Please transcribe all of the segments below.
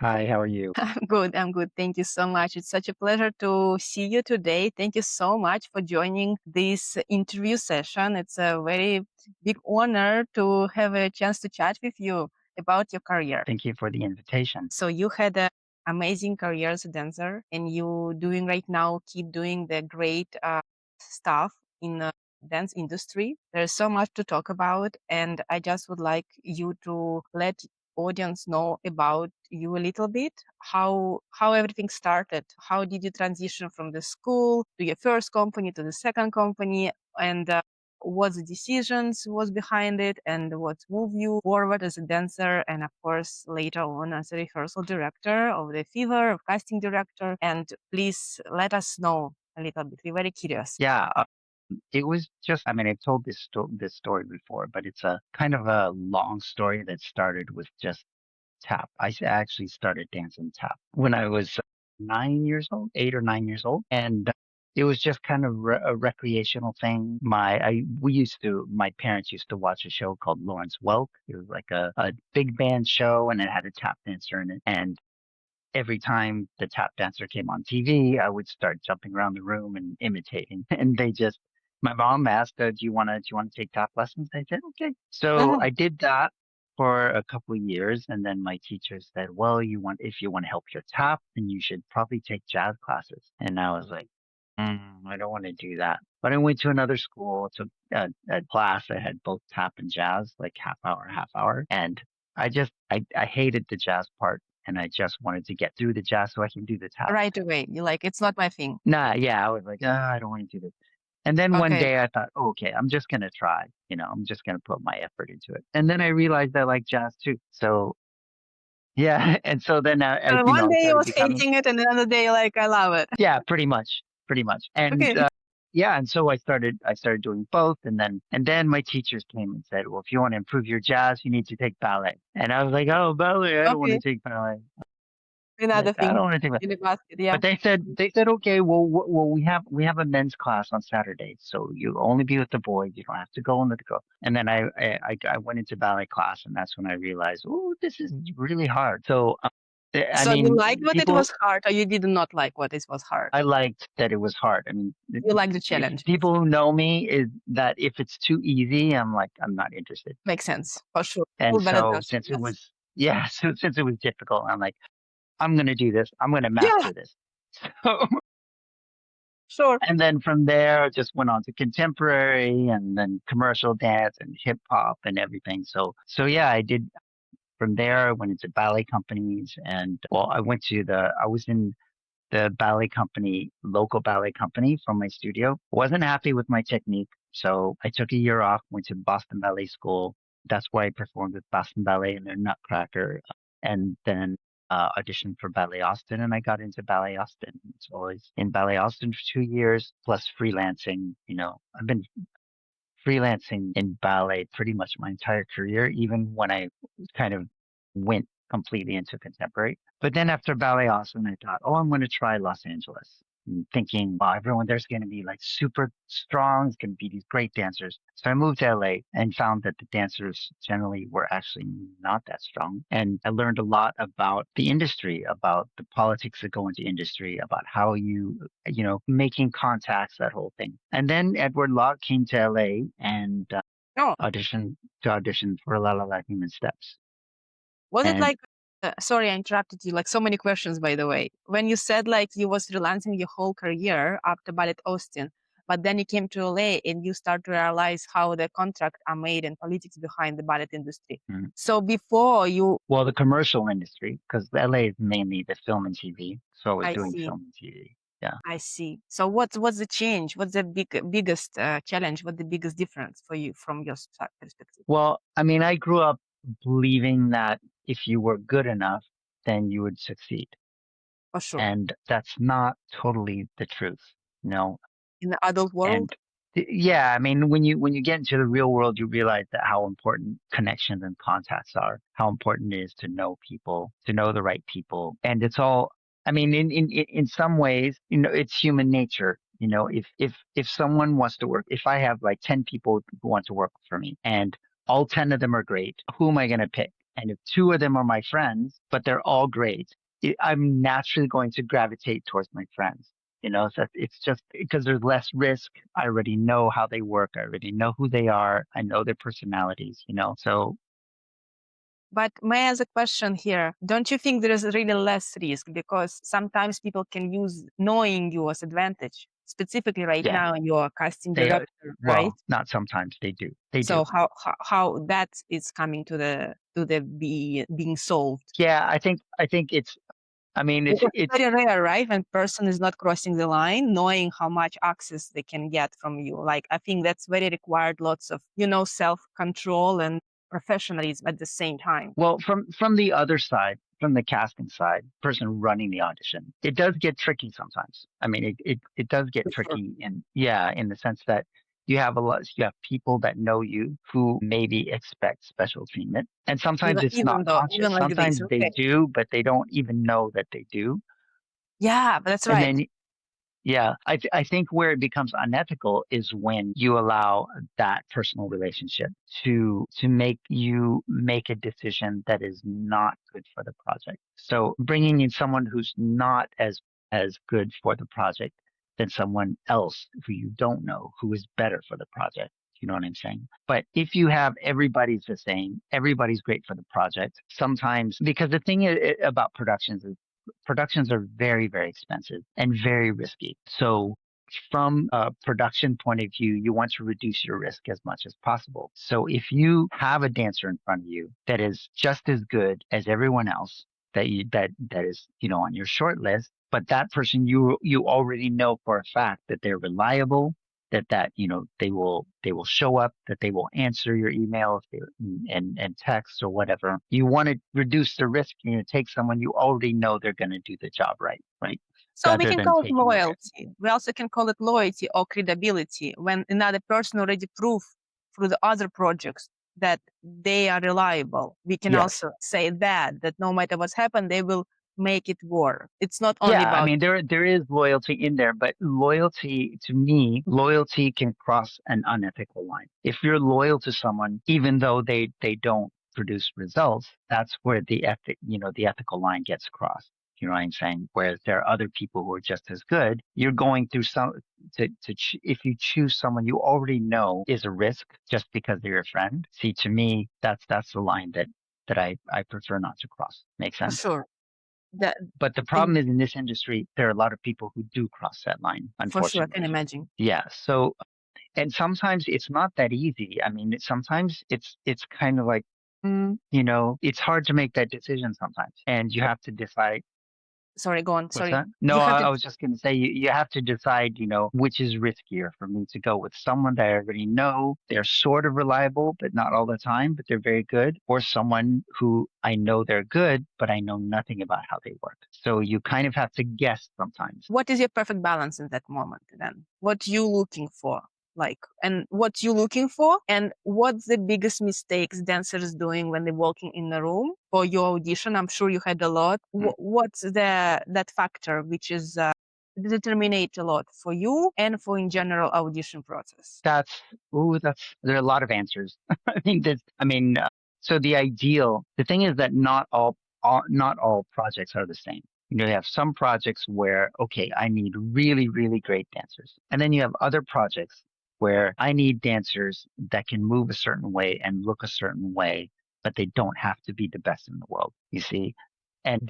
Hi, how are you? I'm good. I'm good. Thank you so much. It's such a pleasure to see you today. Thank you so much for joining this interview session. It's a very big honor to have a chance to chat with you about your career. Thank you for the invitation. So you had an amazing career as a dancer, and you doing right now, keep doing the great stuff in the dance industry. There's so much to talk about, and I just would like you to let audience know about you a little bit, how everything started. How did you transition from the school to your first company to the second company, and what the decisions was behind it, and what moved you forward as a dancer, and of course later on as a rehearsal director of the Fever, of casting director. And please let us know a little bit. We're very curious. Yeah, it was just, I mean, I've told this story before, but it's a kind of a long story that started with just tap. Actually started dancing tap when I was 9 years old, 8 or 9 years old. And it was just kind of a recreational thing. My parents used to watch a show called Lawrence Welk. It was like a big band show and it had a tap dancer in it. And every time the tap dancer came on TV, I would start jumping around the room and imitating. And my mom asked, do you want to take tap lessons? I said, okay. So Mhm. I did that for a couple of years. And then my teacher said, well, if you want to help your tap, then you should probably take jazz classes. And I was like, I don't want to do that. But I went to another school, took a class that had both tap and jazz, like half hour, half hour. And I hated the jazz part and I just wanted to get through the jazz so I can do the tap. Right away, you like it's not my thing. Nah, yeah, I was like, I don't want to do this. And then one Okay. day I thought, oh, okay, I'm just gonna try. I'm just gonna put my effort into it. And then I realized I like jazz too. So yeah, and so then So one I day you started was becoming, hating it, and another day like I love it. yeah, pretty much. And Okay. yeah, and so I started doing both, and then my teachers came and said, well, if you want to improve your jazz, you need to take ballet. And I was like, oh, ballet, I don't want to Okay. take ballet. Another Like I thing don't want to take ballet. in the basket. Yeah. But they said, okay, well, we have a men's class on Saturdays, so you only be with the boys. You don't have to go in with the girl. And then I went into ballet class, and that's when I realized, oh, this is really hard. So I So you mean, liked what it was hard, or you did not like what it was hard? I liked that it was hard. I mean, You like the if challenge, people basically. who know me is that if it's too easy, I'm like I'm not interested. Makes sense for sure. And Feel better so dancer. Yes. since it was difficult, I'm like I'm gonna do this. I'm gonna Yeah. master this. So Sure. and then from there, I just went on to contemporary and then commercial dance and hip hop and everything. So yeah, I did from there. I went into ballet companies and well, I was in the ballet company, local ballet company from my studio. Wasn't happy with my technique. So I took a year off, went to Boston Ballet School. That's why I performed with Boston Ballet and their Nutcracker. And then auditioned for Ballet Austin and I got into Ballet Austin. So I was in Ballet Austin for 2 years plus freelancing. I've been freelancing in ballet pretty much my entire career, even when I kind of went completely into contemporary. But then after Ballet Austin, I thought, oh, I'm going to try Los Angeles. And thinking, wow, everyone there's going to be like super strong. It's going to be these great dancers. So I moved to LA and found that the dancers generally were actually not that strong. And I learned a lot about the industry, about the politics that go into industry, about how making contacts, that whole thing. And then Edward Lock came to LA and Oh, audition for La La La Human Steps. was it And like? Sorry, I interrupted you. Like so many questions, by the way. When you said like you was freelancing your whole career after Ballet Austin, but then you came to LA and you start to realize how the contracts are made and politics behind the ballet industry. mm, So before you, well, the commercial industry, because LA is mainly the film and TV. So I was I doing see. film and TV. Yeah. I see. So what's the change? What's the biggest challenge? What's the biggest difference for you from your perspective? Well, I mean, I grew up believing that if you were good enough, then you would succeed. For sure. And that's not totally the truth. You know, In the adult world? And yeah, I mean, when you get into the real world, you realize that how important connections and contacts are, how important it is to know people, to know the right people. And it's all, I mean, in some ways, it's human nature. If someone wants to work, if I have like 10 people who want to work for me and all 10 of them are great, who am I going to pick? And if two of them are my friends, but they're all great, I'm naturally going to gravitate towards my friends. So it's just because there's less risk. I already know how they work. I already know who they are. I know their personalities, so. But may I ask a question here? Don't you think there is really less risk? Because sometimes people can use knowing you as advantage. Specifically right Yeah, now, you're a casting they are. director, right? Well, not sometimes, they do. They So do. how that is coming to the being solved? Yeah, I think it's. I mean, it's Because it's it's very rare, right? When person is not crossing the line, knowing how much access they can get from you. Like, I think that's very required lots of, self-control and professionalism at the same time. Well, from the other side, from the casting side, person running the audition, it does get tricky sometimes. I mean, it does get For sure. tricky, in the sense that you have people that know you who maybe expect special treatment, and sometimes Even it's even not though even conscious. like this, Sometimes they okay. do, but they don't even know that they do. Yeah, but that's And right. then yeah, I think where it becomes unethical is when you allow that personal relationship to make you make a decision that is not good for the project. So bringing in someone who's not as good for the project than someone else who you don't know who is better for the project. You know what I'm saying? But if you have everybody's the same, everybody's great for the project. Sometimes because the thing about productions are very, very expensive and very risky. So from a production point of view, you want to reduce your risk as much as possible. So if you have a dancer in front of you that is just as good as everyone else that is, on your short list, but that person you already know for a fact that they're reliable, that they will show up, that they will answer your email and text or whatever. You want to reduce the risk. Take someone you already know they're going to do the job right, So we rather can than call it taking a risk. loyalty. We also can call it loyalty or credibility when another person already proved through the other projects that they are reliable. We can Yes. also say that no matter what's happened, they will make it work. It's not only Yeah, I about mean there is loyalty in there, but loyalty to me, loyalty can cross an unethical line. If you're loyal to someone, even though they don't produce results, that's where the ethical line gets crossed. You know what I'm saying? Whereas there are other people who are just as good. You're going through if you choose someone you already know is a risk just because they're your friend. See, to me, that's the line that I prefer not to cross. Make for sense? sure. That But the in, problem is in this industry, there are a lot of people who do cross that line, for sure, I can unfortunately. imagine. Yeah. So, and sometimes it's not that easy. I mean, sometimes it's kind of like, it's hard to make that decision sometimes, and you have to decide. Sorry, go on. What's Sorry. that? No, You have I to. was just going to say you have to decide, which is riskier for me to go with someone that I already know. They're sort of reliable, but not all the time, but they're very good, or someone who I know they're good, but I know nothing about how they work. So you kind of have to guess sometimes. What is your perfect balance in that moment then? What you looking for? And what you looking for, and what's the biggest mistakes dancers doing when they're walking in the room for your audition? I'm sure you had a lot. Mm. What's that factor which is determinate a lot for you and for in general audition process? There are a lot of answers. So the thing is that not all projects are the same. You have some projects where, okay, I need really, really great dancers. And then you have other projects where I need dancers that can move a certain way and look a certain way, but they don't have to be the best in the world, you see? And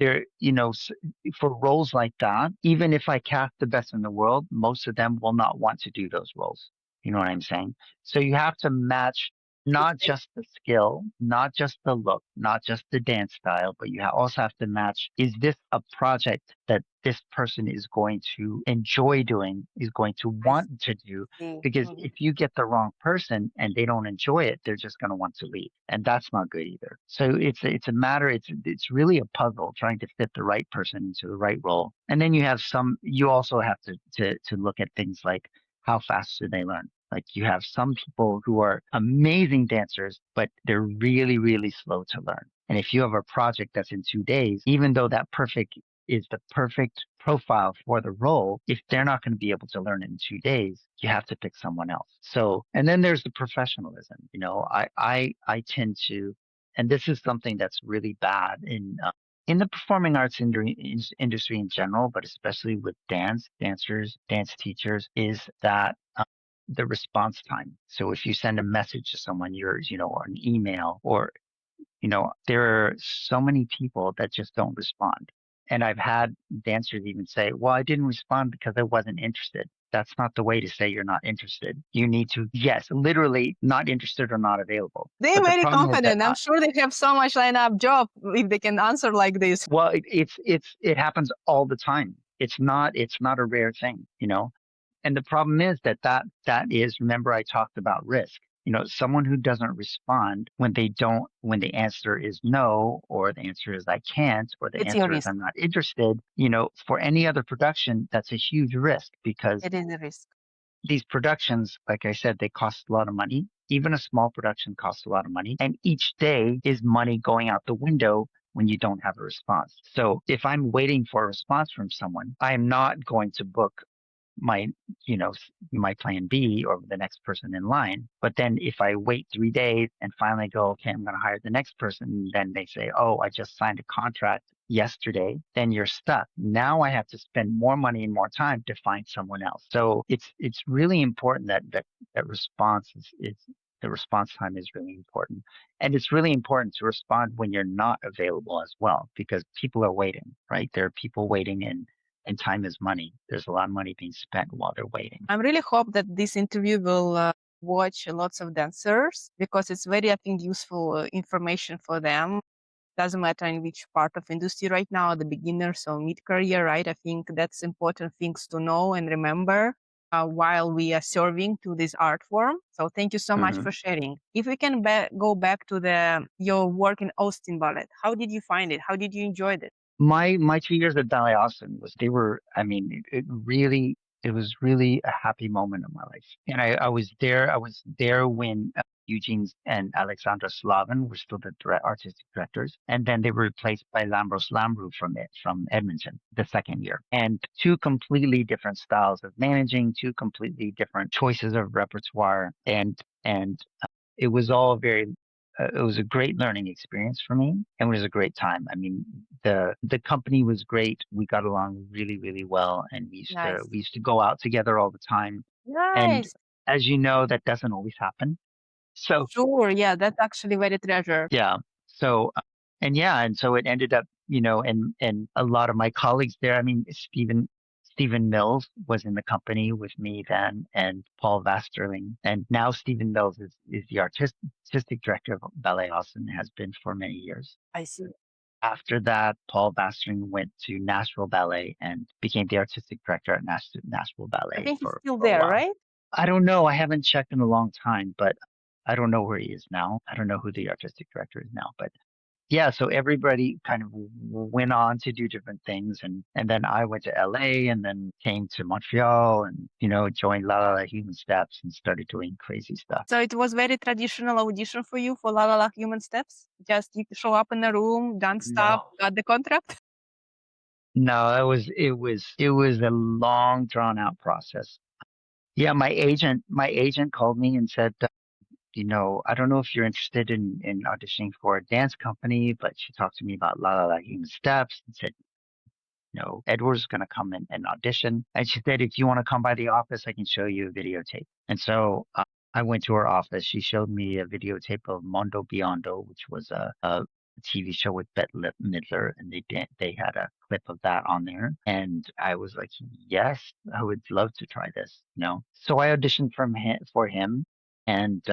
for roles like that, even if I cast the best in the world, most of them will not want to do those roles. You know what I'm saying? So you have to match not just the skill, not just the look, not just the dance style, but you also have to match, is this a project that this person is going to enjoy doing, is going to I want to do? see. Because Mhm. if you get the wrong person and they don't enjoy it, they're just going to want to leave. And that's not good either. So it's really a puzzle trying to fit the right person into the right role. And then you also have to look at things like how fast do they learn? Like you have some people who are amazing dancers, but they're really, really slow to learn. And if you have a project that's in 2 days, even though that is the perfect profile for the role, if they're not going to be able to learn in 2 days, you have to pick someone else. So, and then there's the professionalism. I tend to and this is something that's really bad in the performing arts industry in general, but especially with dancers, dance teachers, is that the response time. So if you send a message to someone, or an email, or there are so many people that just don't respond. And I've had dancers even say, well, I didn't respond because I wasn't interested. That's not the way to say you're not interested. You need to, yes, literally not interested or not available. They're But the very problem is that, confident. I'm sure they have so much lineup job if they can answer like this. well, it happens all the time. It's not a rare thing, And the problem is that is, remember I talked about risk. Someone who doesn't respond when the answer is no, or the answer is I can't, or the It's your answer is risk. I'm not interested, for any other production, that's a huge risk because It is a risk. these productions, like I said, they cost a lot of money. Even a small production costs a lot of money. And each day is money going out the window when you don't have a response. So if I'm waiting for a response from someone, I am not going to book my you know my plan B or the next person in line. But then if I wait 3 days and finally go, okay, I'm going to hire the next person, then they say, oh, I just signed a contract yesterday, then you're stuck. Now I have to spend more money and more time to find someone else. So it's really important that response is the response time is really important. And it's really important to respond when you're not available as well, because people are waiting, right? There are people waiting, and time is money. There's a lot of money being spent while they're waiting. I really hope that this interview will watch lots of dancers because it's very, I think, useful information for them. Doesn't matter in which part of industry right now, the beginners or mid-career, right? I think that's important things to know and remember while we are serving to this art form. So thank you so much for sharing. If we can go back to your work in Austin Ballet, how did you find it? How did you enjoy it? My 2 years at Ballet Austin it was really a happy moment in my life. And I was there when Eugene and Alexandra Slavin were still the artistic directors. And then they were replaced by Lambros Lambrou from Edmonton the second year. And two completely different styles of managing, two completely different choices of repertoire. And it was all it was a great learning experience for me, and it was a great time. I mean, the company was great. We got along really, really well, and Nice. we used to go out together all the time. And Nice. as you know, that doesn't always happen. So Sure. Yeah, that's actually very treasure. yeah. So and so it ended up, and a lot of my colleagues there. I mean, Stephen Mills was in the company with me then, and Paul Vasterling, and now Stephen Mills is the artistic director of Ballet Austin, has been for many years. I see. After that, Paul Vasterling went to Nashville Ballet and became the artistic director at Nashville I Ballet think he's still for a there, while. right? I don't know. I haven't checked in a long time, but I don't know where he is now. I don't know who the artistic director is now, but yeah, so everybody kind of went on to do different things, and then I went to LA and then came to Montreal and joined La La La Human Steps and started doing crazy stuff. So it was very traditional audition for you for La La La Human Steps? Just you show up in a room, done stuff, No. got the contract? No, it was a long drawn out process. Yeah, my agent called me and said, I don't know if you're interested in auditioning for a dance company, but she talked to me about La La La Human Steps and said, Edward's going to come in and audition. And she said, if you want to come by the office, I can show you a videotape. And so I went to her office. She showed me a videotape of Mondo Biondo, which was a TV show with Bette Midler, and they had a clip of that on there. And I was like, yes, I would love to try this, So I auditioned for him, and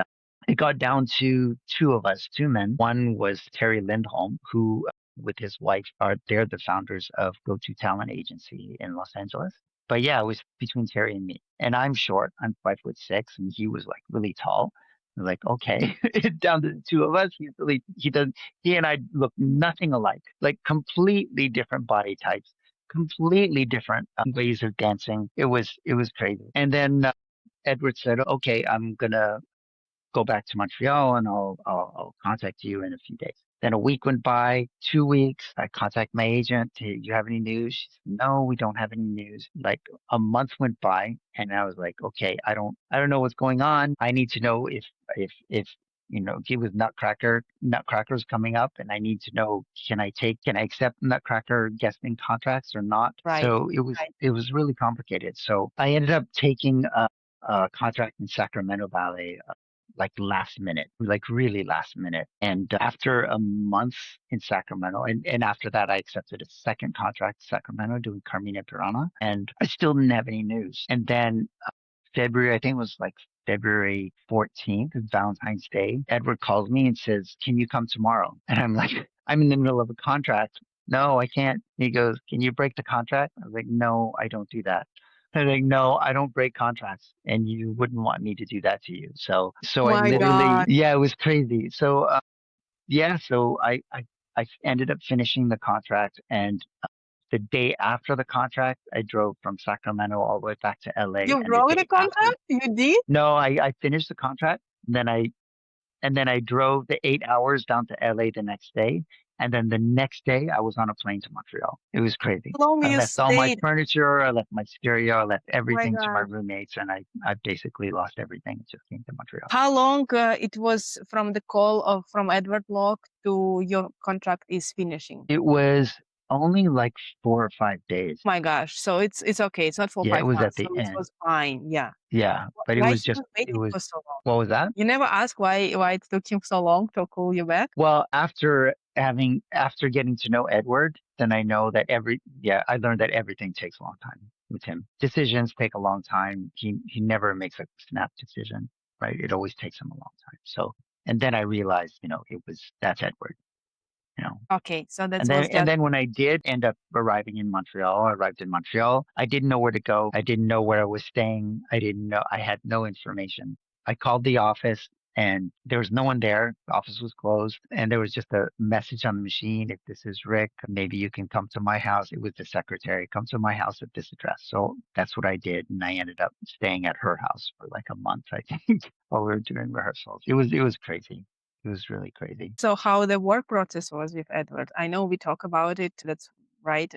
it got down to two of us, two men. One was Terry Lindholm, who with his wife they're the founders of Go-To Talent Agency in Los Angeles. But yeah, it was between Terry and me. And I'm short. I'm 5'6", and he was like really tall. I was like, okay, down to the two of us. He and I look nothing alike, like completely different body types, completely different ways of dancing. It was crazy. And then Edward said, okay, I'm gonna go back to Montreal and I'll contact you in a few days. Then a week went by, 2 weeks. I contact my agent. Hey, do you have any news? She said, no, we don't have any news. Like a month went by, and I was like, okay, I don't know what's going on. I need to know if with Nutcracker's coming up, and I need to know, can I accept Nutcracker guesting contracts or not? Right. So it was really complicated. So I ended up taking a contract in Sacramento Ballet, like last minute, like really last minute. And after a month in Sacramento, and after that, I accepted a second contract in Sacramento doing Carmina Burana, and I still didn't have any news. And then February, I think it was like February 14th, Valentine's Day, Edward calls me and says, "Can you come tomorrow?" And I'm like, I'm in the middle of a contract. No, I can't. He goes, "Can you break the contract?" I was like, "No, I don't do that." I was like, "No, I don't break contracts, and you wouldn't want me to do that to you." So Oh I my literally, God. yeah, it was crazy. So, yeah, so I ended up finishing the contract, and the day after the contract, I drove from Sacramento all the way back to LA. You And the broke the day after, contract? You did? no, I finished the contract. And then I drove the 8 hours down to LA the next day. And then the next day, I was on a plane to Montreal. It was crazy. How long I you left all my stayed? furniture. I left my stereo. I left Oh my everything to my God. roommates. And I basically lost everything. It just came to Montreal. How long it was from the call of from Edward Lock to your contract is finishing? It was only like 4 or 5 days. My gosh. So it's okay. It's not for Yeah, it five was at months. the So it end. was fine. Yeah. Yeah, but Why he was it waiting was, for so long? what was that? You never ask why it took him so long to call you back? Well, after getting to know Edward, then I learned that everything takes a long time with him. Decisions take a long time. He never makes a snap decision, right? It always takes him a long time. So, and then I realized, that's Edward, you know. Okay. So that And was just then when I did end up I arrived in Montreal. I didn't know where to go. I didn't know where I was staying. I had no information. I called the office and there was no one there. The office was closed and there was just a message on the machine. If this is Rick, maybe you can come to my house. It was the secretary. Come to my house at this address. So that's what I did. And I ended up staying at her house for like a month, I think, while we were doing rehearsals. It was crazy. It was really crazy. so how the work process was with Edward. I know we talk about it. That's right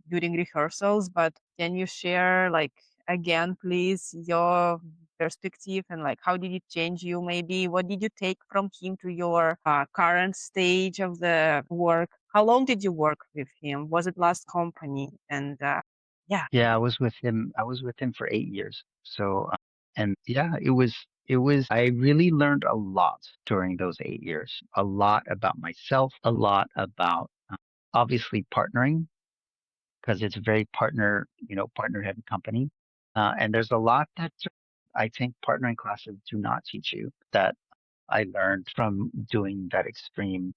during rehearsals, but can you share like again, please, your perspective and like how did it change you? Maybe what did you take from him to your current stage of the work? How long did you work with him? Was it last company? And yeah, Yeah, I was with him. I was with him for 8 years. So, and yeah, I really learned a lot during those 8 years. A lot about myself, a lot about obviously partnering because it's a very partner heavy company. And there's a lot that I think partnering classes do not teach you that I learned from doing that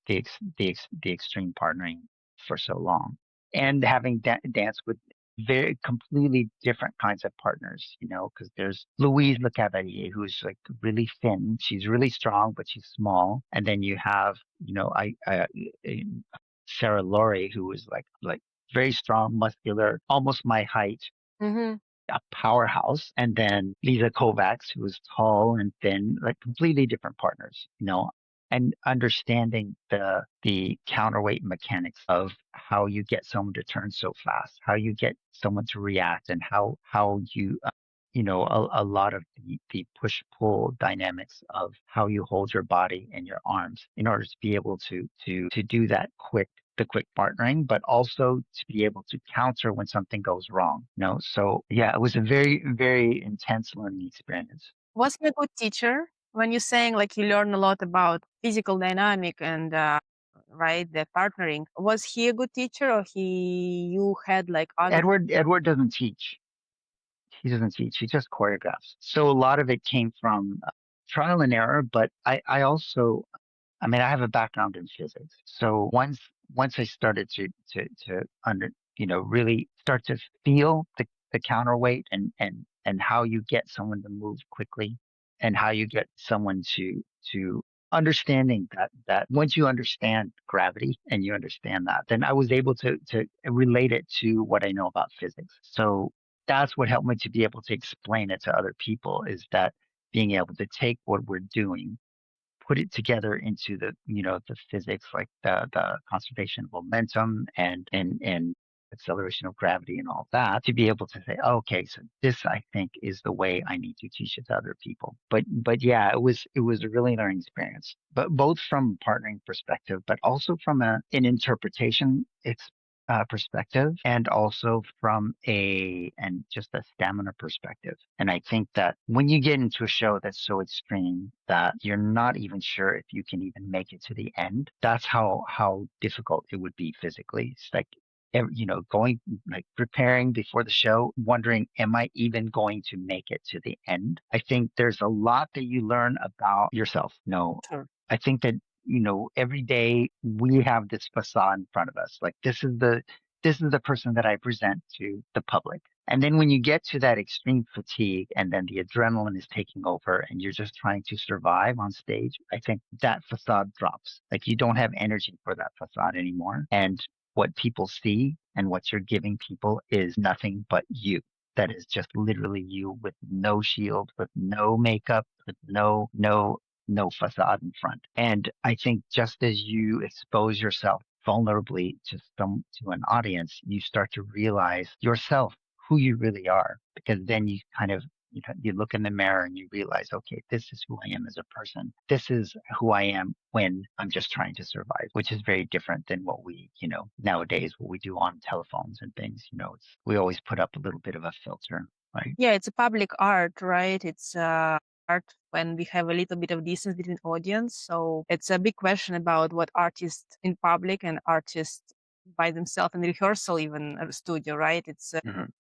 the extreme partnering for so long, and having danced with very completely different kinds of partners. Because there's Louise Le Cavalier, who's like really thin. She's really strong, but she's small. And then you have, Sarah Laurie, who was like very strong, muscular, almost my height, hmm, a powerhouse. And then Lisa Kovacs, who was tall and thin, like completely different partners, and understanding the counterweight mechanics of how you get someone to turn so fast, how you get someone to react, and how you a lot of the push pull dynamics of how you hold your body and your arms in order to be able to do that the quick partnering, but also to be able to counter when something goes wrong. So yeah, it was a very, very intense learning experience. was he a good teacher? When you're saying like you learn a lot about physical dynamic and right the partnering, was he a good teacher or you had like other Edward doesn't teach. He doesn't teach. He just choreographs. So a lot of it came from trial and error, but I also, I mean, I have a background in physics. So once I started to really start to feel the counterweight and how you get someone to move quickly and how you get someone to understanding that once you understand gravity and you understand that, then I was able to relate it to what I know about physics. So that's what helped me to be able to explain it to other people, is that being able to take what we're doing, put it together into the physics, like the conservation of momentum and acceleration of gravity and all that, to be able to say, oh, okay, so this I think is the way I need to teach it to other people. But yeah, it was a really learning experience, but both from partnering perspective, but also from an interpretation perspective, and also from and just a stamina perspective. And I think that when you get into a show that's so extreme that you're not even sure if you can even make it to the end, that's how difficult it would be physically. It's like, going, like, preparing before the show, wondering, am I even going to make it to the end? I think there's a lot that you learn about yourself. Sure. I think that, every day we have this facade in front of us. Like, this is the person that I present to the public. And then when you get to that extreme fatigue and then the adrenaline is taking over and you're just trying to survive on stage, I think that facade drops. Like, you don't have energy for that facade anymore. And what people see and what you're giving people is nothing but you. That is just literally you, with no shield, with no makeup, with no facade in front. And I think just as you expose yourself vulnerably to an audience, you start to realize yourself, who you really are, because then you kind of, you look in the mirror and you realize, okay, this is who I am as a person. This is who I am when I'm just trying to survive, which is very different than what we, nowadays, what we do on telephones and things. We always put up a little bit of a filter, right? Yeah, it's a public art, right? It's art when we have a little bit of distance between audience. So it's a big question about what artists in public and artists by themselves in rehearsal, even a studio, right? It's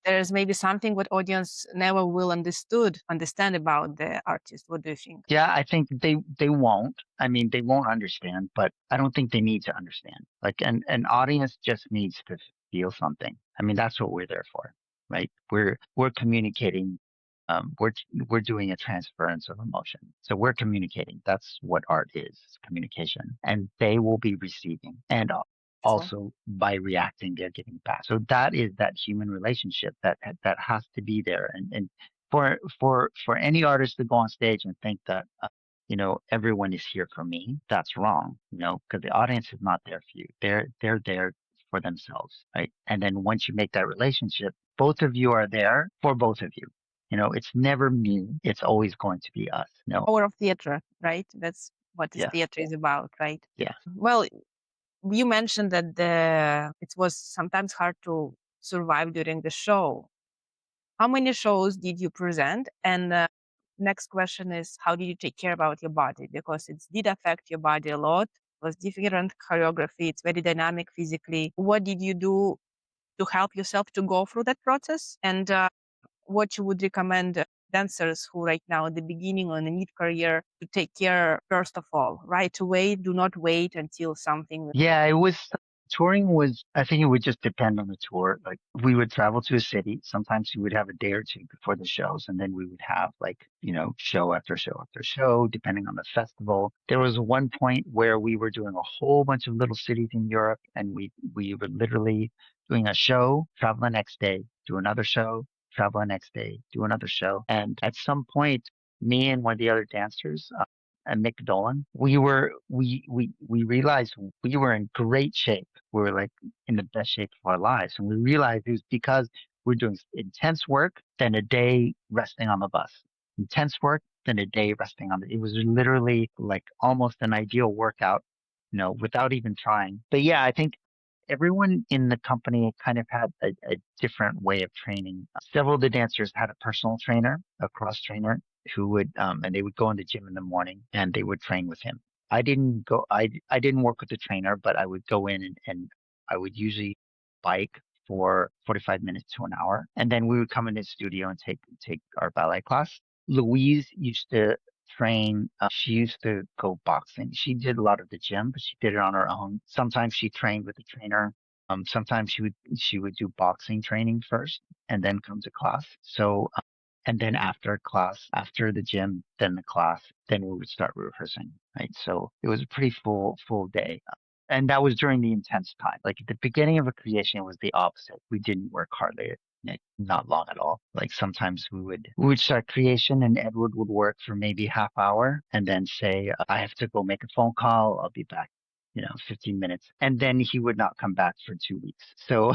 there's maybe something what audience never will understand about the artist. What do you think? Yeah, I think they won't. I mean, they won't understand, but I don't think they need to understand. Like, an audience just needs to feel something. I mean, that's what we're there for, right? We're communicating. We're doing a transference of emotion. So we're communicating. That's what art is, communication. And they will be receiving. And Beautiful. also by reacting, they're giving back. So that is that human relationship that has to be there. And for any artist to go on stage and think that everyone is here for me, that's wrong. Because the audience is not there for you. They're there for themselves, right? And then once you make that relationship, both of you are there for both of you. It's never me. It's always going to be us. No. Power of theater, right? That's what this Yeah. theater is about, right? Yeah. Well, you mentioned that it was sometimes hard to survive during the show. How many shows did you present? And next question is, how did you take care about your body? Because it did affect your body a lot. It was different choreography. It's very dynamic physically. What did you do to help yourself to go through that process? And what you would recommend dancers who right now at the beginning or in the mid-career to take care first of all, right away? Do not wait until something. Yeah, touring was, I think it would just depend on the tour. Like, we would travel to a city. Sometimes we would have a day or two before the shows, and then we would have, like, show after show after show, depending on the festival. There was one point where we were doing a whole bunch of little cities in Europe, and we were literally doing a show, travel the next day, do another show, travel the next day, do another show. And at some point, me and one of the other dancers, and Nick Dolan, we realized we were in great shape. We were, like, in the best shape of our lives, and we realized it was because we're doing intense work, then a day resting on the bus. Intense work, then a day resting on the. It was literally like almost an ideal workout, without even trying. But yeah, I think everyone in the company kind of had a different way of training. Several of the dancers had a personal trainer, a cross trainer, who would and they would go in the gym in the morning and they would train with him. I didn't work with the trainer, but I would go in and I would usually bike for 45 minutes to an hour. And then we would come into the studio and take our ballet class. Louise used to train. She used to go boxing. She did a lot of the gym, but she did it on her own. Sometimes she trained with a trainer. Sometimes she would do boxing training first and then come to class. So, and then after class, after the gym, then the class, then we would start rehearsing, right? So it was a pretty full day. And that was during the intense time. Like, at the beginning of a creation, it was the opposite. We didn't work hardly, not long at all. Like, sometimes we would start creation and Edward would work for maybe half hour and then say, I have to go make a phone call. I'll be back, 15 minutes. And then he would not come back for 2 weeks. So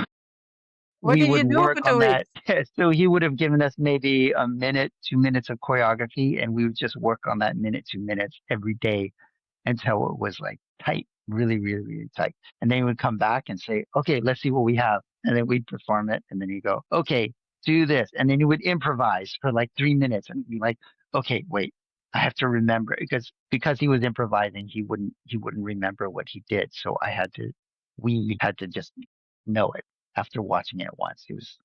What we did would you do work for on 2 that. weeks? So he would have given us maybe a minute, 2 minutes of choreography, and we would just work on that minute, 2 minutes every day until it was like tight, really, really, really tight. And then he would come back and say, okay, let's see what we have. And then we'd perform it. And then he'd go, okay, do this. And then he would improvise for like 3 minutes and be like, okay, wait, I have to remember because he was improvising, he wouldn't remember what he did. So we had to just know it after watching it once. It was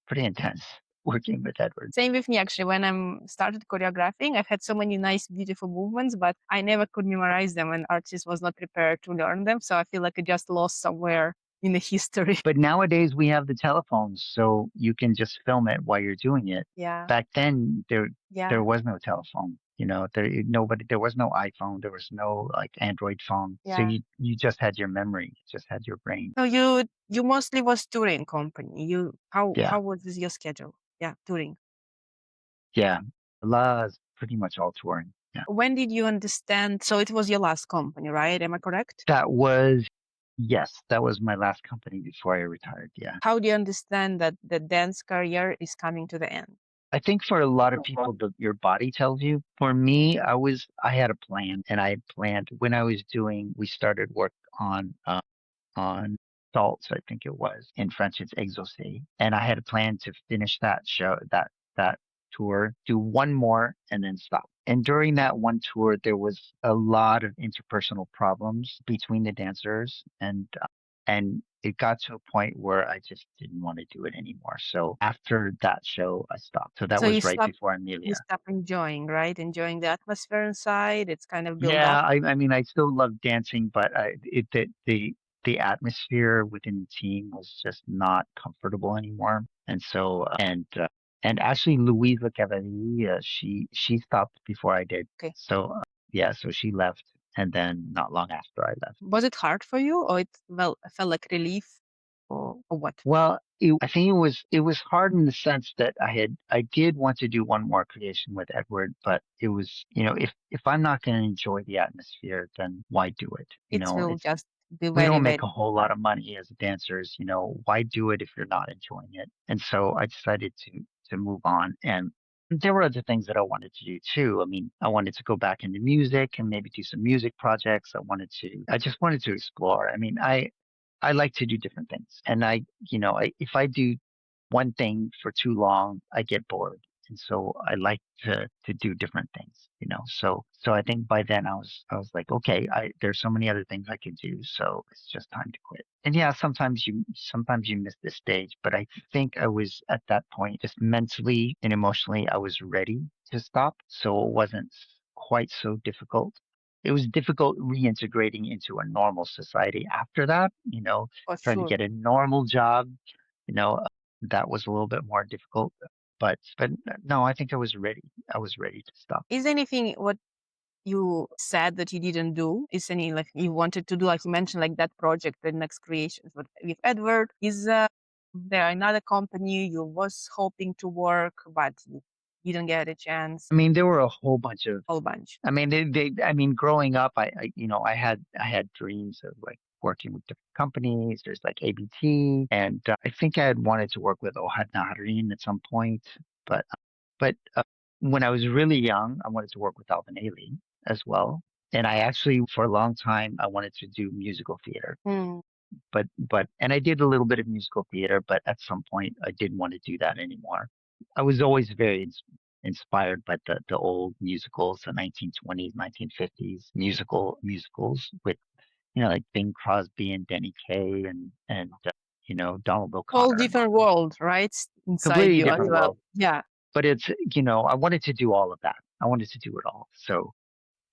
pretty intense working with Edward. Same with me actually. When I started choreographing, I've had so many nice, beautiful movements, but I never could memorize them, and artist was not prepared to learn them. So I feel like I just lost somewhere in the history. But nowadays we have the telephones, so you can just film it while you're doing it. Yeah, Back then there yeah, was no telephone. There was no iPhone, there was no like Android phone. So yeah. you just had your memory, you just had your brain. So you mostly was touring company. Yeah. How was your schedule? Yeah, touring. Yeah. La is pretty much all touring. Yeah. When did you understand? So it was your last company, right? Am I correct? That was Yes, that was my last company before I retired. Yeah. How do you understand that the dance career is coming to the end? I think for a lot of people, your body tells you. For me, I had a plan, and I had planned when I was we started work on Salts, I think it was. In French, it's Exaucé. And I had a plan to finish that show, that tour, do one more, and then stop. And during that one tour, there was a lot of interpersonal problems between the dancers, and it got to a point where I just didn't want to do it anymore. So after that show, I stopped. So that So was right before you Amelia. stop enjoying, right? Enjoying the atmosphere inside. It's kind of build Yeah, up. I mean, I still love dancing, but the atmosphere within the team was just not comfortable anymore. And so, and actually, Louisa Cavalier, she stopped before I did. Okay. So, yeah, so she left, and then not long after I left. Was it hard for you, or it felt like relief, or what? Well, I think it was hard in the sense that I did want to do one more creation with Edward, but it was, if I'm not going to enjoy the atmosphere, then why do it? It will It's just be We very, don't make a very. whole lot of money as dancers, why do it if you're not enjoying it? And so I decided to move on. And there were other things that I wanted to do too. I mean, I wanted to go back into music and maybe do some music projects. I just wanted to explore. I mean, I like to do different things. And if I do one thing for too long, I get bored. And so I like to do different things. So I think by then I was like, okay, there's so many other things I can do, so it's just time to quit. And yeah, sometimes you miss this stage, but I think I was at that point just mentally and emotionally I was ready to stop. So it wasn't quite so difficult. It was difficult reintegrating into a normal society after that, For trying to sure. get a normal job, you know, that was a little bit more difficult. But no, I think I was ready. I was ready to stop. Is anything what you said that you didn't do? Is any like you wanted to do, like you mentioned, like that project, the next creations, but with Edward, is there another company you was hoping to work, but you didn't get a chance? I mean, there were a whole bunch of. Whole bunch. I mean, I mean, growing up, I had dreams of like working with different companies. There's like ABT, and I think I had wanted to work with Ohad Naharin at some point, but when I was really young, I wanted to work with Alvin Ailey as well. And I actually, for a long time, I wanted to do musical theater. Hmm. And I did a little bit of musical theater, but at some point I didn't want to do that anymore. I was always very inspired by the old musicals, the 1920s, 1950s musicals with, like Bing Crosby and Denny Kaye and Donald Whole O'Connor and different world, right? Inside completely you as different well. world. Yeah. But I wanted to do all of that. I wanted to do it all. So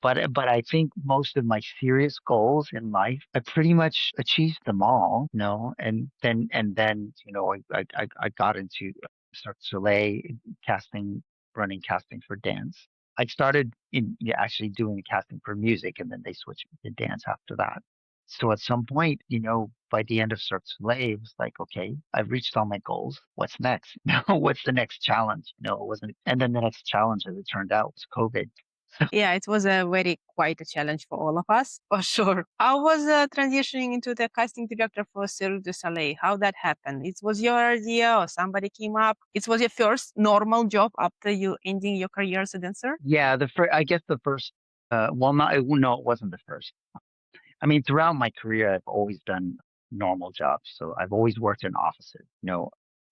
but I think most of my serious goals in life, I pretty much achieved them all, and then I got into Cirque du Soleil running casting for dance. I started actually doing casting for music, and then they switched me to dance after that. So at some point, by the end of Cirque du Soleil, it was like, okay, I've reached all my goals. What's next? What's the next challenge? It wasn't. And then the next challenge, as it turned out, was COVID. Yeah, it was quite a challenge for all of us, for sure. How was transitioning into the casting director for Cirque du Soleil? How that happened? It was your idea or somebody came up? It was your first normal job after you ending your career as a dancer? Yeah, I guess the first, well, not, no, it wasn't the first. I mean, throughout my career, I've always done normal jobs. So I've always worked in offices.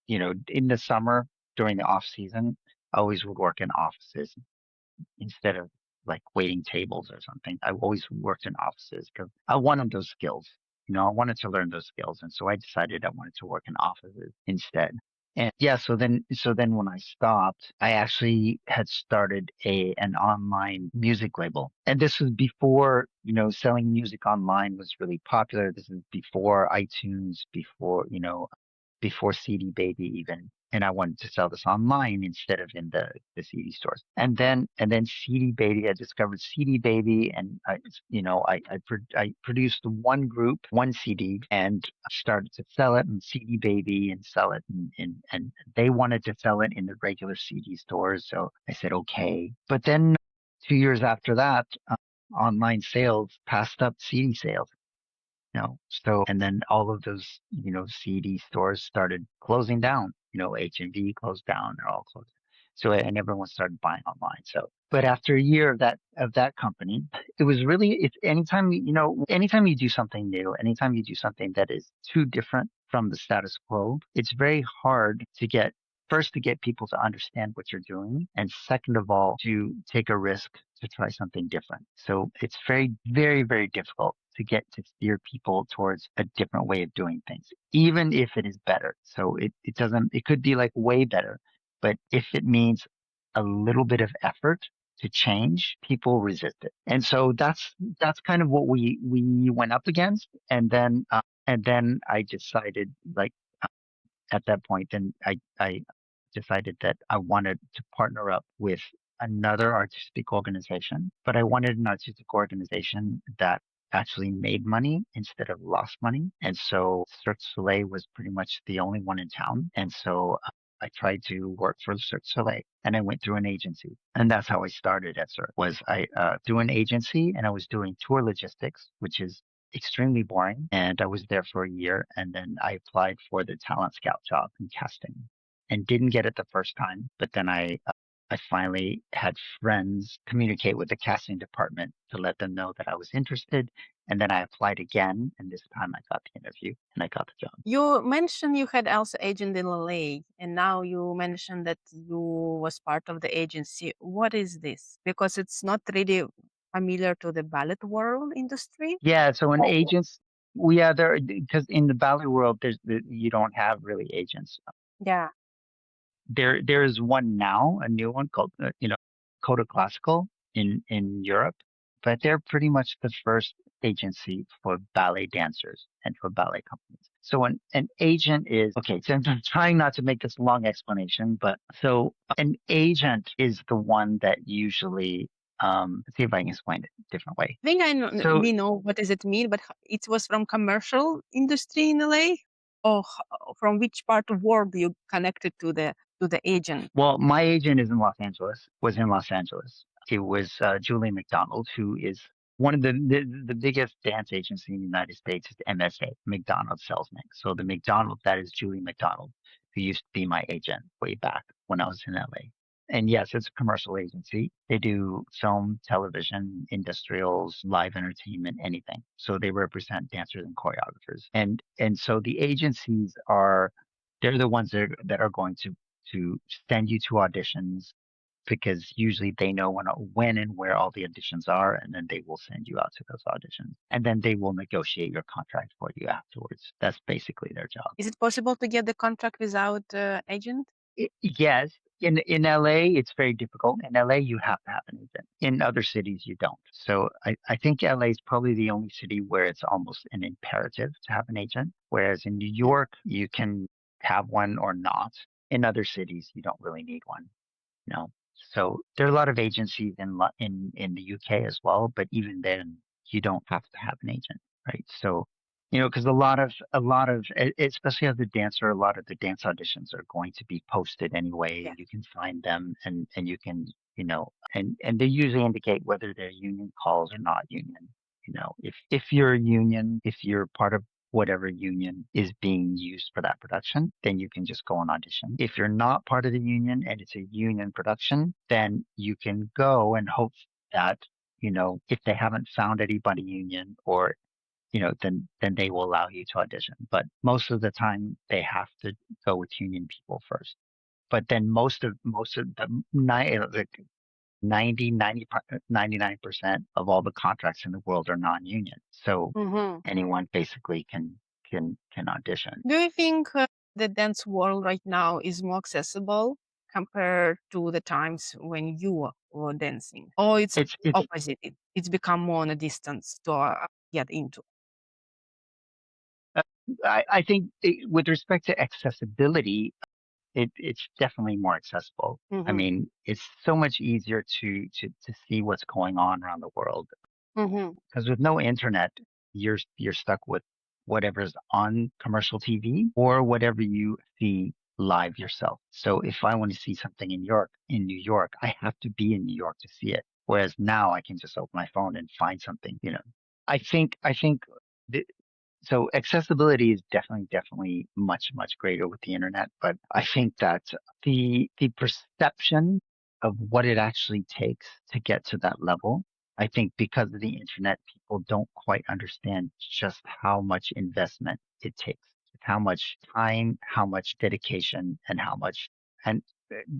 In the summer during the off season, I always would work in offices instead of like waiting tables or something. I always worked in offices because I wanted those skills. I wanted to learn those skills, and so I decided I wanted to work in offices instead. And yeah, so then when I stopped, I actually had started an online music label. And this was before, selling music online was really popular. This is before iTunes, before CD Baby even. And I wanted to sell this online instead of in the CD stores. And then CD Baby, I discovered CD Baby, and I produced one group, one CD, and started to sell it in CD Baby and sell it and they wanted to sell it in the regular CD stores. So I said, okay. But then 2 years after that, online sales passed up CD sales. And then all of those, CD stores started closing down. H&B closed down, they're all closed. So, and everyone started buying online. So, but after a year of that company, it was really, it's anytime you do something new, anytime you do something that is too different from the status quo, it's very hard to get people to understand what you're doing. And second of all, to take a risk to try something different. So it's very, very, very difficult to get to steer people towards a different way of doing things, even if it is better. So it could be like way better, but if it means a little bit of effort to change, people resist it. And so that's kind of what we went up against. And then I decided, like, at that point, then I decided that I wanted to partner up with another artistic organization, but I wanted an artistic organization that actually made money instead of lost money. And so Cirque du Soleil was pretty much the only one in town. And so I tried to work for Cirque du Soleil, and I went through an agency. And that's how I started at Cirque, was I through an agency, and I was doing tour logistics, which is extremely boring. And I was there for a year, and then I applied for the talent scout job in casting and didn't get it the first time. But then I finally had friends communicate with the casting department to let them know that I was interested. And then I applied again, and this time I got the interview and I got the job. You mentioned you had also agent in LA, and now you mentioned that you was part of the agency. What is this? Because it's not really familiar to the ballet world industry. Yeah, so an agents, yeah, there, because in the ballet world, you don't have really agents. Yeah. There is one now, a new one called, Coda Classical in Europe, but they're pretty much the first agency for ballet dancers and for ballet companies. So an agent is, okay, so I'm trying not to make this long explanation, but so an agent is the one that usually, let's see if I can explain it a different way. I think I know, So we know what does it mean, but it was from commercial industry in LA, or from which part of world you connected to the agent? Well, my agent is in Los Angeles, was in Los Angeles. It was Julie McDonald, who is one of the biggest dance agency in the United States is MSA, McDonald Selznick. So the McDonald, that is Julie McDonald, who used to be my agent way back when I was in LA. And yes, it's a commercial agency. They do film, television, industrials, live entertainment, anything. So they represent dancers and choreographers. And so the agencies they're the ones that are going to send you to auditions, because usually they know when and where all the auditions are, and then they will send you out to those auditions, and then they will negotiate your contract for you afterwards. That's basically their job. Is it possible to get the contract without agent? Yes, in LA it's very difficult. In LA you have to have an agent. In other cities you don't. So I think LA is probably the only city where it's almost an imperative to have an agent, whereas in New York you can have one or not. In other cities you don't really need one. No. So there are a lot of agencies in the UK as well, but even then you don't have to have an agent, right? So, because especially as a dancer, a lot of the dance auditions are going to be posted anyway. Yeah. You can find them, and you can and they usually indicate whether they're union calls or not union. If you're a union, if you're part of whatever union is being used for that production, then you can just go and audition. If you're not part of the union and it's a union production, then you can go and hope that, if they haven't found anybody union or, then they will allow you to audition. But most of the time they have to go with union people first. But then most of the 99% of all the contracts in the world are non-union. So Hmm. anyone basically can audition. Do you think the dance world right now is more accessible compared to the times when you were dancing, or it's It's opposite? It's become more on a distance to get into. uh, I think with respect to accessibility, it's definitely more accessible. I Hmm. mean, it's so much easier to see what's going on around the world. Hmm. Because with no internet, you're stuck with whatever's on commercial TV or whatever you see live yourself. So if I want to see something in New York, I have to be in New York to see it. Whereas now I can just open my phone and find something. I think th- so accessibility is definitely much greater with the internet, but I think that the perception of what it actually takes to get to that level, I think because of the internet, people don't quite understand just how much investment it takes, how much time, how much dedication, and how much and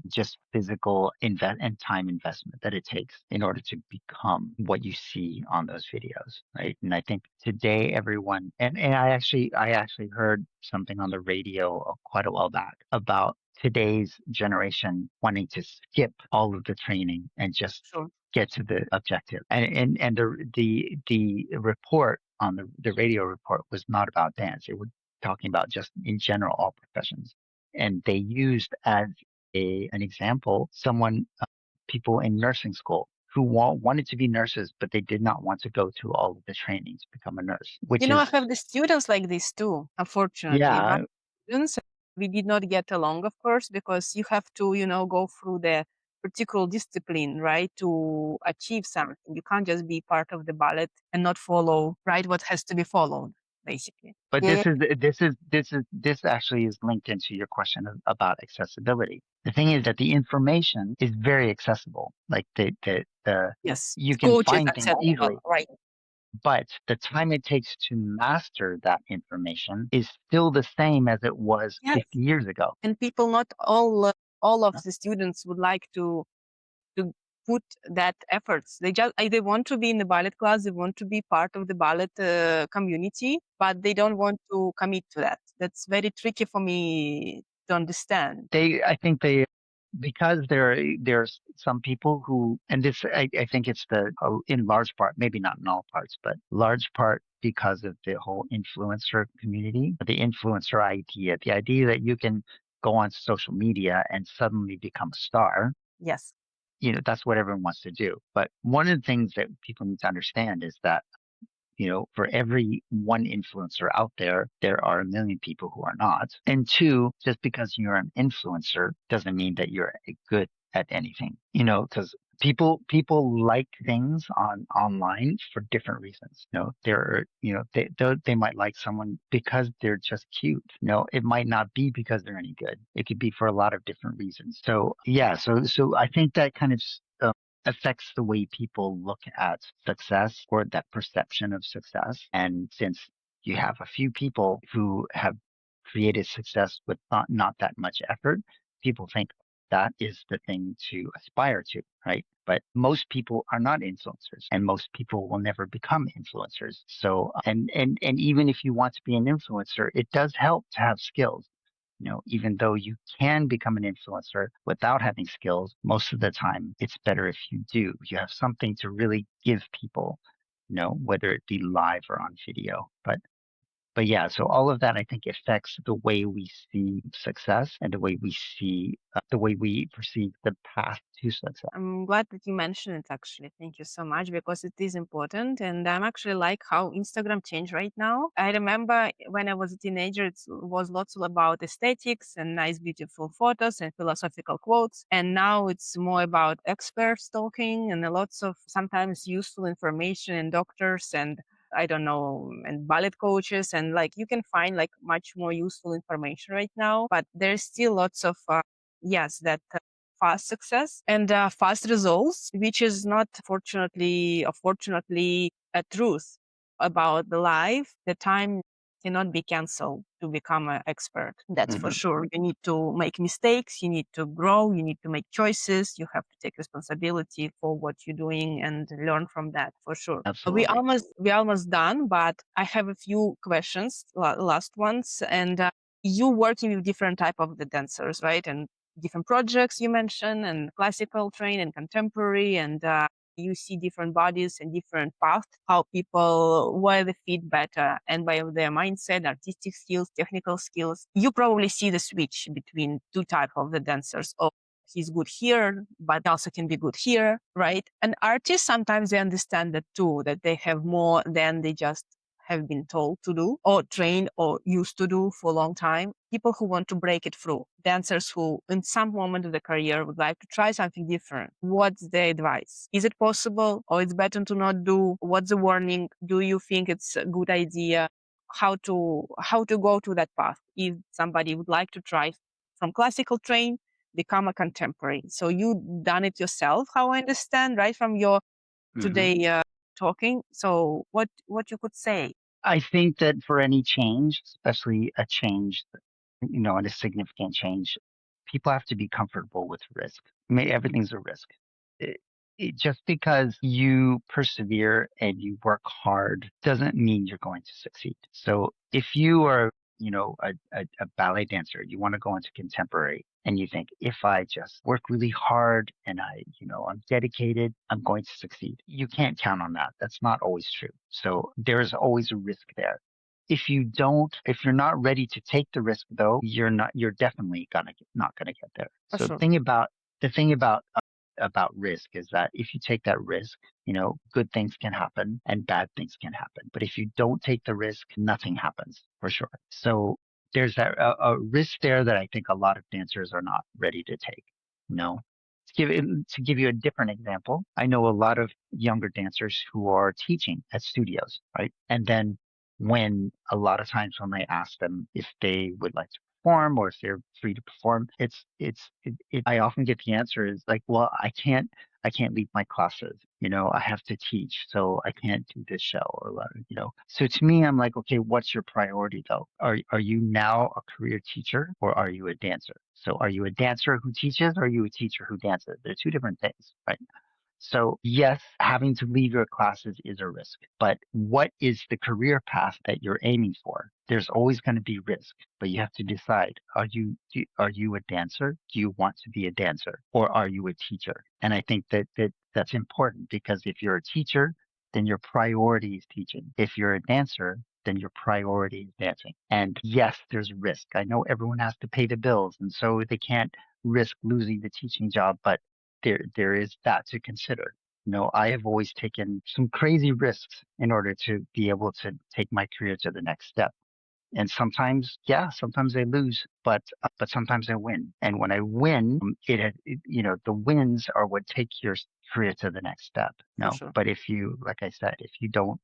just physical and time investment that it takes in order to become what you see on those videos, right? And I think today everyone and I actually heard something on the radio quite a while back about today's generation wanting to skip all of the training and just Sure. get to the objective. And the report on the radio report was not about dance. It was talking about just in general all professions. And they used as an example someone people in nursing school who wanted to be nurses, but they did not want to go through all of the training to become a nurse, which I is, have the students like this too, unfortunately. But yeah, students, we did not get along, of course, because you have to, go through the particular discipline, right, to achieve something. You can't just be part of the ballet and not follow, right, what has to be followed, basically. but Yeah. this actually is linked into your question about accessibility. The thing is that the information is very accessible. Like the Yes. you can Coaches, find things etc. easily, Right. but the time it takes to master that information is still the same as it was Yes. 50 years ago. And people, not all of the students would like to put that efforts. They want to be in the ballet class, they want to be part of the ballet community, but they don't want to commit to that. That's very tricky for me to understand. I think because there's some people who, and this, I think it's in large part, maybe not in all parts, but large part because of the whole influencer community, the influencer idea, the idea that you can go on social media and suddenly become a star. Yes. That's what everyone wants to do. But one of the things that people need to understand is that for every one influencer out there, there are a million people who are not. And two, just because you're an influencer doesn't mean that you're good at anything, because people like things online for different reasons. They might like someone because they're just cute. It might not be because they're any good. It could be for a lot of different reasons. So yeah, so I think that kind of affects the way people look at success or that perception of success. And since you have a few people who have created success with not that much effort, people think that is the thing to aspire to, right? But most people are not influencers and most people will never become influencers. So, and even if you want to be an influencer, it does help to have skills. Even though you can become an influencer without having skills, most of the time it's better if you do. You have something to really give people, whether it be live or on video. But yeah, so all of that I think affects the way we see success and the way we perceive the path to success. I'm glad that you mentioned it actually. Thank you so much because it is important. And I'm actually like how Instagram changed right now. I remember when I was a teenager, it was lots about aesthetics and nice, beautiful photos and philosophical quotes. And now it's more about experts talking and a lots of sometimes useful information and doctors and I don't know, and ballet coaches. And like you can find like much more useful information right now, but there's still lots of, yes, that fast success and fast results, which is not fortunately or fortunately a truth about the life. The time cannot be canceled to become an expert. That's for sure. You need to make mistakes. You need to grow. You need to make choices. You have to take responsibility for what you're doing and learn from that for sure. Absolutely. We almost done, but I have a few questions, last ones, and you working with different type of the dancers, right? And different projects you mentioned and classical train and contemporary and you see different bodies and different paths, how people, where they fit better and by their mindset, artistic skills, technical skills. You probably see the switch between two type of the dancers. Oh, he's good here, but also can be good here, right? And artists, sometimes they understand that too, that they have more than they just have been told to do or trained or used to do for a long time. People who want to break it through, dancers who in some moment of the career would like to try something different. What's the advice? Is it possible or it's better to not do? What's the warning? Do you think it's a good idea? How to go to that path if somebody would like to try from classical train become a contemporary. So you done it yourself, how I understand, right? From your today talking. So what you could say? I think that for any change, especially a change, and a significant change, people have to be comfortable with risk. I mean, everything's a risk. It, just because you persevere and you work hard doesn't mean you're going to succeed. So if you are, a ballet dancer, you want to go into contemporary and you think, if I just work really hard and I'm dedicated, I'm going to succeed. You can't count on that. That's not always true. So there's always a risk there. If you're not ready to take the risk though, you're definitely not gonna get there. For So sure. the thing about risk is that if you take that risk, good things can happen and bad things can happen. But if you don't take the risk, nothing happens for sure. So there's a risk there that I think a lot of dancers are not ready to take. No. To give you a different example, I know a lot of younger dancers who are teaching at studios, right? And then when a lot of times when I ask them if they would like to perform or if they're free to perform, I often get the answer is like, well, I can't leave my classes. I have to teach, so I can't do this show or whatever. So to me, I'm like, okay, what's your priority though? Are you now a career teacher or are you a dancer? So are you a dancer who teaches or are you a teacher who dances? They're two different things, right? So yes, having to leave your classes is a risk, but what is the career path that you're aiming for? There's always going to be risk, but you have to decide, are you a dancer? Do you want to be a dancer or are you a teacher? And I think that's important because if you're a teacher, then your priority is teaching. If you're a dancer, then your priority is dancing. And yes, there's risk. I know everyone has to pay the bills and so they can't risk losing the teaching job, but there is that to consider. I have always taken some crazy risks in order to be able to take my career to the next step. And sometimes I lose, but sometimes I win. And when I win, the wins are what take your career to the next step. For No, sure. but like I said, if you don't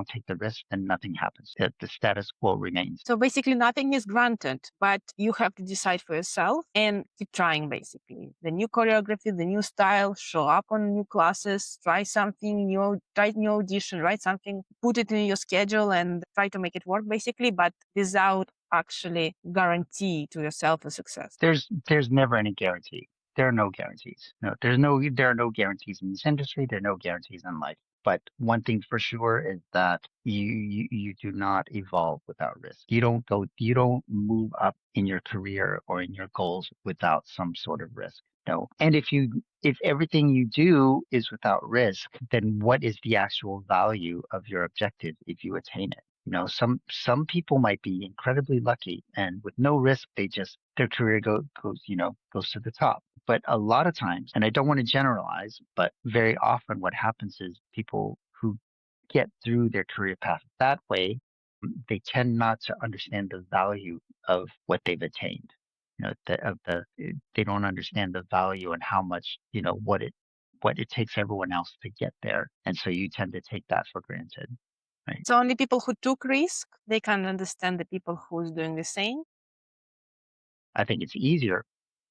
take the risk, then nothing happens. The status quo remains. So basically, nothing is granted, but you have to decide for yourself and keep trying. Basically, the new choreography, the new style, show up on new classes, try something new, try new audition, write something, put it in your schedule, and try to make it work. Basically, but without actually guarantee to yourself a success. There's never any guarantee. There are no guarantees. No, there are no guarantees in this industry. There are no guarantees in life. But one thing for sure is that you do not evolve without risk. You don't move up in your career or in your goals without some sort of risk. No. And if everything you do is without risk, then what is the actual value of your objective if you attain it? Some people might be incredibly lucky, and with no risk, their career goes to the top. But a lot of times, and I don't want to generalize, but very often what happens is people who get through their career path that way, they tend not to understand the value of what they've attained. They don't understand the value and how much, what it takes everyone else to get there. And so you tend to take that for granted. Right. So only people who took risk, they can understand the people who's doing the same. I think it's easier.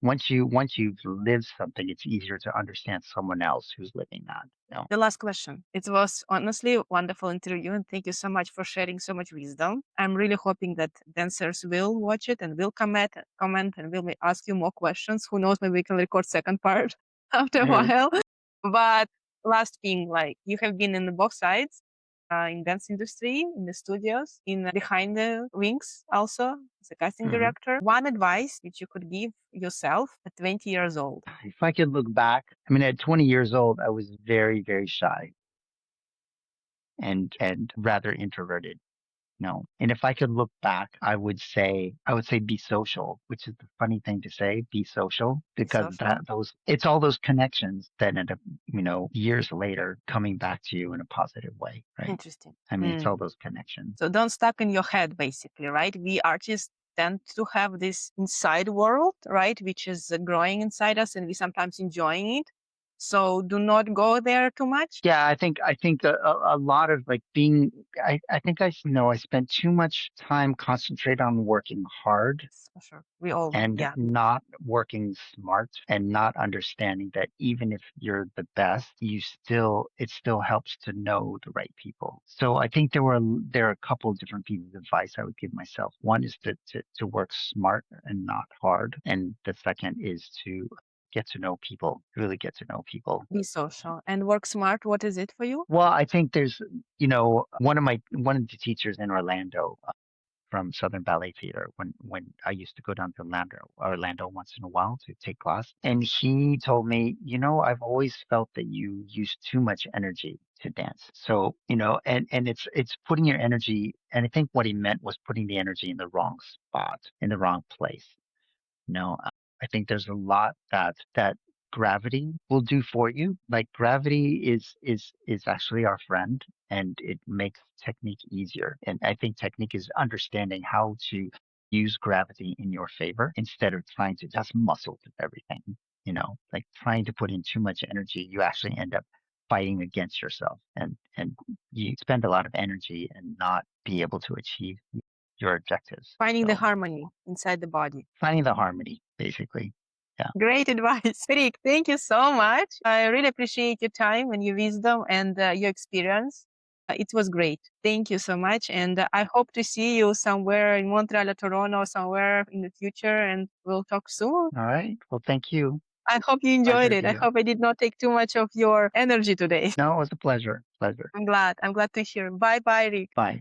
Once you've lived something, it's easier to understand someone else who's living that. The last question. It was honestly a wonderful interview, and thank you so much for sharing so much wisdom. I'm really hoping that dancers will watch it and will comment and will ask you more questions. Who knows, maybe we can record second part after a while. But last thing, like, you have been in both sides, in dance industry, in the studios, in behind the wings also as a casting director. One advice which you could give yourself at 20 years old. If I could look back, at 20 years old, I was very, very shy and rather introverted. And if I could look back, I would say be social, which is the funny thing to say, be social, because it's all those connections that end up, years later coming back to you in a positive way, right? Interesting. It's all those connections. So don't stuck in your head, basically, right? We artists tend to have this inside world, right? Which is growing inside us, and we sometimes enjoying it. So do not go there too much. Yeah, I think a lot of like being, I think I spent too much time concentrating on working hard. For sure. We all, and not working smart and not understanding that even if you're the best, it still helps to know the right people. So I think there are a couple of different pieces of advice I would give myself. One is to work smart and not hard. And the second is to get to know people, really get to know people. Be social and work smart. What is it for you? Well, I think there's, one of the teachers in Orlando from Southern Ballet Theater when I used to go down to Orlando once in a while to take class. And he told me, I've always felt that you use too much energy to dance. So, and it's putting your energy, and I think what he meant was putting the energy in the wrong spot, in the wrong place. I think there's a lot that gravity will do for you. Like gravity is actually our friend, and it makes technique easier. And I think technique is understanding how to use gravity in your favor instead of trying to just muscle through everything. Like trying to put in too much energy, you actually end up fighting against yourself, and you spend a lot of energy and not be able to achieve your objectives. Finding the harmony inside the body. Finding the harmony, basically. Yeah. Great advice. Rick, thank you so much. I really appreciate your time and your wisdom and your experience. It was great. Thank you so much. And I hope to see you somewhere in Montreal or Toronto, somewhere in the future, and we'll talk soon. All right. Well, thank you. I hope you enjoyed it. I hope I did not take too much of your energy today. No, it was a pleasure. I'm glad to hear. Bye-bye, Rick. Bye.